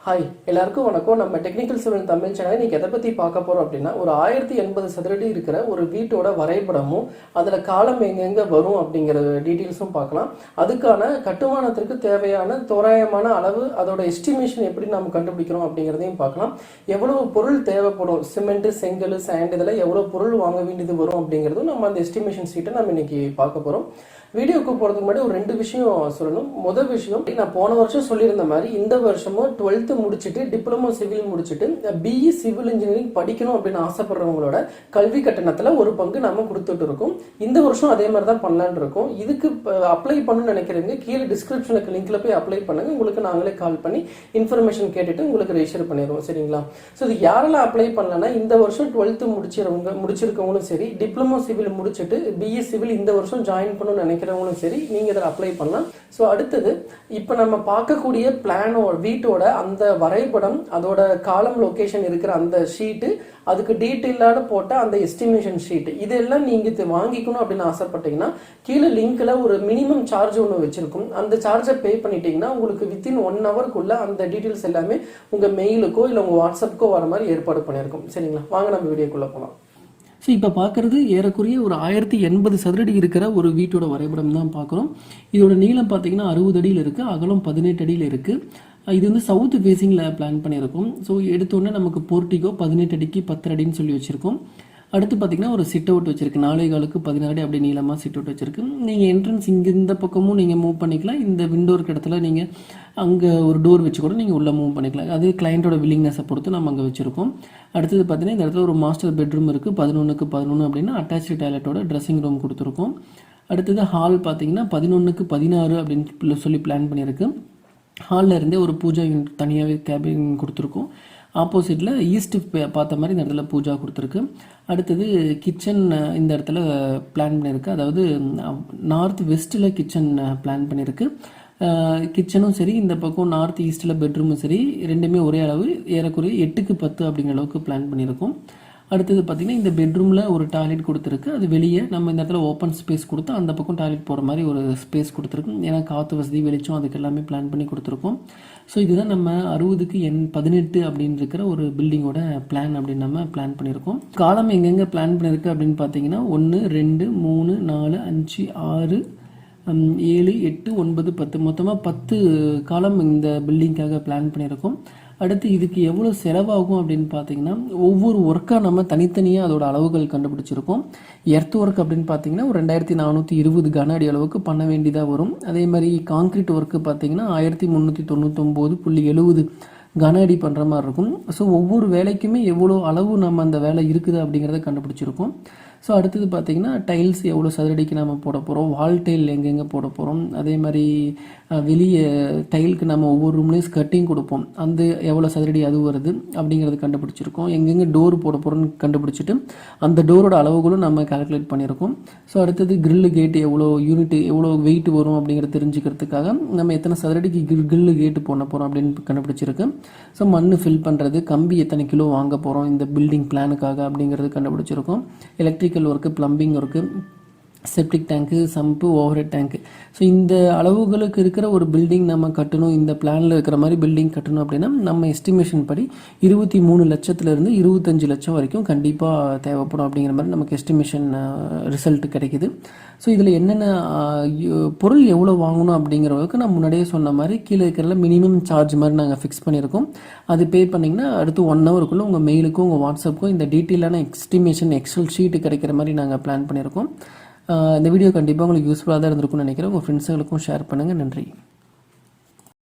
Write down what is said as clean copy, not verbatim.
Hi எல்லாருக்கும் வணக்கம். நம்ம டெக்னிக்கல் சிவில் தமிழ் சேனல் இன்னைக்கு எதை பற்றி பார்க்க போகிறோம் அப்படின்னா, ஒரு 1080 சதுரடி இருக்கிற ஒரு வீட்டோட வரைபடமும் அதில் காலம் எங்கெங்கே வரும் அப்படிங்கிற டீட்டெயில்ஸும் பார்க்கலாம். அதுக்கான கட்டுமானத்திற்கு தேவையான தோராயமான அளவு, அதோட எஸ்டிமேஷன் எப்படி நம்ம கண்டுபிடிக்கிறோம் அப்படிங்கிறதையும் பார்க்கலாம். எவ்வளவு பொருள் தேவைப்படும், சிமெண்ட், செங்கல், சாண்ட், இதில் எவ்வளோ பொருள் வாங்க வேண்டியது வரும் அப்படிங்கிறதும் நம்ம அந்த எஸ்டிமேஷன் சீட்டை நம்ம இன்னைக்கு பார்க்க போகிறோம். வீடியோக்கு போகிறதுக்கு முன்னாடி ஒரு 2 விஷயம் சொல்லணும். முதல் விஷயம், நான் போன வருஷம் சொல்லியிருந்த மாதிரி இந்த வருஷமும் 12th முடிச்சுட்டு டிப்ளமோ சிவில் முடிச்சுட்டு பிஇ சிவில் இன்ஜினியரிங் படிக்கணும் அப்படின்னு ஆசைப்படுறவங்களோட கல்வி கட்டணத்தில் ஒரு பங்கு நாம கொடுத்துட்டு இருக்கோம். இந்த வருஷம் அதே மாதிரி தான் பண்ணலான் இருக்கோம். இதுக்கு அப்ளை பண்ணணும்னு நினைக்கிறவங்க கீழே டிஸ்கிரிப்ஷனுக்கு லிங்க்ல போய் அப்ளை பண்ணுங்க. உங்களுக்கு நாங்களே கால் பண்ணி இன்ஃபர்மேஷன் கேட்டுட்டு உங்களுக்கு ரெஜிஸ்டர் பண்ணிடுவோம். சரிங்களா? ஸோ இது யாரெல்லாம் அப்ளை பண்ணலன்னா, இந்த வருஷம் 12th முடிச்சிருக்கவங்களும் சரி, டிப்ளமோ சிவில் முடிச்சுட்டு பிஇ சிவில் இந்த வருஷம் ஜாயின் பண்ணணும்னு நினைக்கிறவங்களும் சரி, நீங்க இதில் அப்ளை பண்ணலாம். ஸோ அடுத்தது, இப்போ நம்ம பார்க்கக்கூடிய பிளானோ வீட்டோட அந்த வரைபடம், அதோட காலம் லொகேஷன் இருக்கிற அந்த ஷீட்டு, அதுக்கு டீட்டெயிலான போட்ட அந்த எஸ்டிமேஷன் ஷீட், இதெல்லாம் நீங்க வாங்கிக்கணும் அப்படின்னு ஆசைப்பட்டீங்கன்னா கீழே லிங்க்ல ஒரு மினிமம் சார்ஜ் ஒன்று வச்சிருக்கும். அந்த சார்ஜை பே பண்ணிட்டீங்கன்னா உங்களுக்கு வித்தின் 1 ஹவருக்குள்ள அந்த டீட்டெயில்ஸ் எல்லாமே உங்க மெயிலுக்கோ இல்லை உங்க வாட்ஸ்அப்புக்கோ வர மாதிரி ஏற்பாடு பண்ணியிருக்கும். சரிங்களா? வாங்க நம்ம வீடியோக்குள்ள போகலாம். ஸோ இப்போ பார்க்குறது ஏறக்குறைய ஒரு 1080 சதுரடி இருக்கிற ஒரு வீட்டோட வரைபடம் தான் பார்க்குறோம். இதோட நீளம் பார்த்தீங்கன்னா 60 அடியில் இருக்குது, அகலம் 18 அடியில் இருக்குது. இது வந்து சவுத் ஃபேஸிங்கில் பிளான் பண்ணியிருக்கோம். ஸோ எடுத்தோடனே நமக்கு போர்ட்டிகோ 18 அடிக்கு 10 அடின்னு சொல்லி வச்சுருக்கோம். அடுத்து பார்த்தீங்கன்னா ஒரு சிட் அவுட் வச்சிருக்கு, 4.4க்கு 16 அடி அப்படி நீளமாக சிட் அவுட் வச்சிருக்கு. நீங்கள் என்ட்ரன்ஸ் இங்கே இந்த பக்கமும் நீங்கள் மூவ் பண்ணிக்கலாம். இந்த விண்டோ இருக்க இடத்துல நீங்கள் அங்கே ஒரு டோர் வச்சு கூட நீங்கள் உள்ளே மூவ் பண்ணிக்கலாம். அது கிளைண்ட்டோட வில்லிங்னஸை பொறுத்து நம்ம அங்கே வச்சுருக்கோம். அடுத்தது பார்த்தீங்கன்னா இந்த இடத்துல ஒரு மாஸ்டர் பெட்ரூம் இருக்குது, 11க்கு 11 அப்படின்னா அட்டாச்சு டாய்லெட்டோட ட்ரெஸ்ஸிங் ரூம் கொடுத்துருக்கோம். அடுத்தது ஹால் பார்த்தீங்கன்னா 11க்கு 16 அப்படின்னு சொல்லி பிளான் பண்ணியிருக்கு. ஹாலில் இருந்தே ஒரு பூஜா யூனிட் தனியாகவே கேபின் கொடுத்துருக்கோம். ஆப்போசிட்டில் ஈஸ்ட் பார்த்த மாதிரி இந்த இடத்துல பூஜா கொடுத்துருக்கு. அடுத்தது கிச்சன் இந்த இடத்துல பிளான் பண்ணியிருக்கு, அதாவது நார்த் வெஸ்ட்டில் கிச்சன் பிளான் பண்ணியிருக்கு. கிச்சனும் சரி, இந்த பக்கம் நார்த் ஈஸ்ட்டில் பெட்ரூமும் சரி, ரெண்டுமே ஒரே அளவு, ஏறக்குறைய 8க்கு 10 அப்படிங்கிற அளவுக்கு பிளான் பண்ணியிருக்கோம். அடுத்தது பார்த்திங்கன்னா இந்த பெட்ரூமில் ஒரு டாய்லெட் கொடுத்துருக்கு. அது வெளியே நம்ம இந்த இடத்துல ஓப்பன் ஸ்பேஸ் கொடுத்து அந்த பக்கம் டாய்லெட் போகிற மாதிரி ஒரு ஸ்பேஸ் கொடுத்துருக்கு. ஏன்னா காற்று வசதி, வெளிச்சம், அதுக்கு எல்லாமே பிளான் பண்ணி கொடுத்துருக்கோம். ஸோ இதுதான் நம்ம 60க்கு 18 அப்படின்னு இருக்கிற ஒரு பில்டிங்கோட பிளான் அப்படின்னு நம்ம பிளான் பண்ணியிருக்கோம். காலம் எங்கெங்கே பிளான் பண்ணியிருக்கு அப்படின்னு பார்த்தீங்கன்னா 1 2 3 4 5 6 7 8 9 10 மொத்தமாக 10 காலம் இந்த பில்டிங்காக பிளான் பண்ணியிருக்கோம். அடுத்து இதுக்கு எவ்வளோ செலவாகும் அப்படின்னு பார்த்தீங்கன்னா, ஒவ்வொரு ஒர்க்காக நம்ம தனித்தனியாக அதோட அளவுகள் கண்டுபிடிச்சிருக்கோம். எர்த் ஒர்க் அப்படின்னு பார்த்தீங்கன்னா ஒரு 2420 கன அடி அளவுக்கு பண்ண வேண்டியதாக வரும். அதே மாதிரி கான்கிரீட் ஒர்க்கு பார்த்தீங்கன்னா 1399.70 கன அடி பண்ணுற மாதிரி இருக்கும். ஸோ ஒவ்வொரு வேலைக்குமே எவ்வளோ அளவு நம்ம அந்த வேலை இருக்குது அப்படிங்கிறத கண்டுபிடிச்சிருக்கோம். ஸோ அடுத்தது பார்த்திங்கன்னா டைல்ஸ் எவ்வளோ சதுரடிக்கு நம்ம போட போகிறோம், வால் டைல் எங்கெங்கே போட போகிறோம், அதே மாதிரி வெளியே டைலுக்கு நம்ம ஒவ்வொரு ரூம்லேயும் ஸ்கர்ட்டிங் கொடுப்போம், அந்த எவ்வளோ சதுரடி அது வருது அப்படிங்கிறது கண்டுபிடிச்சிருக்கோம். எங்கெங்கே டோர் போட போகிறோன்னு கண்டுபிடிச்சிட்டு அந்த டோரோட அளவுகளும் நம்ம கால்குலேட் பண்ணியிருக்கோம். ஸோ அடுத்தது கிரில்லு கேட்டு எவ்வளோ யூனிட் எவ்வளோ வெயிட் வரும் அப்படிங்கிறத தெரிஞ்சுக்கிறதுக்காக நம்ம எத்தனை சதுரடிக்கு கிரில்லு கேட்டு போட போகிறோம் அப்படின்னு கண்டுபிடிச்சிருக்கு. ஸோ மண் ஃபில் பண்ணுறது, கம்பி எத்தனை கிலோ வாங்க போகிறோம் இந்த பில்டிங் பிளானுக்காக அப்படிங்கிறது கண்டுபிடிச்சிருக்கோம். Electrical work, plumbing work, septic tank, sump, overhead tank. So இந்த அளவுகளுக்கு இருக்கிற ஒரு பில்டிங் நம்ம கட்டணும், இந்த பிளானில் இருக்கிற மாதிரி பில்டிங் கட்டணும் அப்படின்னா நம்ம எஸ்டிமேஷன் படி 23 லட்சத்துலேருந்து 25 லட்சம் வரைக்கும் கண்டிப்பாக தேவைப்படும் அப்படிங்கிற மாதிரி நமக்கு எஸ்டிமேஷன் ரிசல்ட் கிடைக்குது. ஸோ இதில் என்னென்ன பொருள் எவ்வளோ வாங்கணும் அப்படிங்கிறவங்களுக்கு நான் முன்னாடியே சொன்ன மாதிரி கீழே இருக்கிறதுல மினிமம் சார்ஜ் மாதிரி நாங்கள் ஃபிக்ஸ் பண்ணியிருக்கோம். அது பே பண்ணிங்கன்னா அடுத்து 1 ஹவருக்குள்ளே உங்கள் மெயிலுக்கும் உங்கள் வாட்ஸ்அப்புக்கும் இந்த டீட்டெயிலான எஸ்டிமேஷன் எக்ஸல் ஷீட்டு கிடைக்கிற மாதிரி நாங்கள் பிளான் பண்ணியிருக்கோம். இந்த வீடியோ கண்டிப்பாக உங்களுக்கு யூஸ்ஃபுல்லாக தான் இருந்திருக்கும்னு நினைக்கிறேன். உங்கள் ஃப்ரெண்ட்ஸுங்களுக்கும் ஷேர் பண்ணுங்கள். நன்றி.